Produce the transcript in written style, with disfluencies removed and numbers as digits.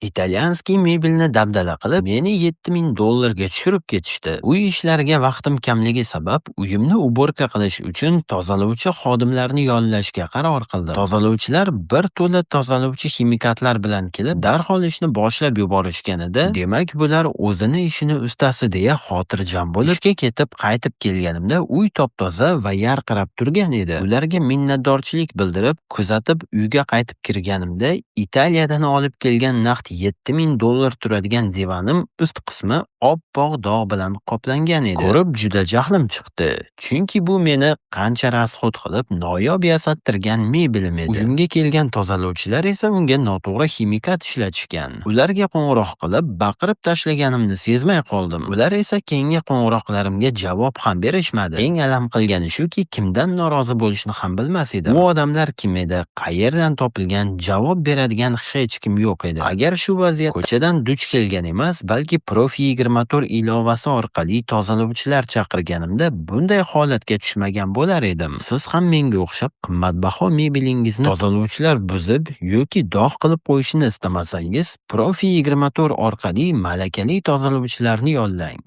Italyanskiy mebelni dabdala qilib, meni $7000 tushirib ketishdi. Uy ishlariga vaqtim kamligi sabab uyimni uborka qilish uchun tozalovchi xodimlarni yollashga qaror qildim. Tozalovchilar bir to'la tozalovchi ximikatlar bilan kelib, darhol ishni boshlab yuborishganida, demak bular o'zini ishini ustasi deya xotirjam bo'lib, ishga ketib qaytib kelganimda uy top-toza va yarqirab turgan edi. Ularga minnatdorchilik bildirib, kuzatib uyga qaytib kirganimda, Italiyadan olib kelgan naqd $7000 turadigan divanim ust qismi oppoq dog' bilan qoplangan edi. Ko'rib juda jahlim chiqdi. Chunki bu meni qancha rasxod qilib noyob yasattirgan mebelim edi. Uyimga kelgan tozalovchilar esa unga noto'g'ri ximikat ishlatishgan. Ularga qo'ng'iroq qilib, baqirib tashlaganimni sezmay qoldim. Ular esa keyingi qo'ng'iroqlarimga javob ham berishmadi. Eng alam qilgani shuki, kimdan norozi bo'lishni ham bilmas edim. Bu odamlar kim edi? Qayerdan topilgan? Javob beradigan hech kim yo'q edi. Agar shu vaziyat ko'chadan duch kelgan emas, balki Profi24 ilovasi orqali tozalovchilar chaqirganimda bunday holatga tushmagan bo'lar edim. Siz ham menga o'xshab qimmatbaho mebelingizni tozalovchilar buzib yoki dog' qilib qo'yishini istamasangiz, Profi24 orqali malakali tozalovchilarni yollang.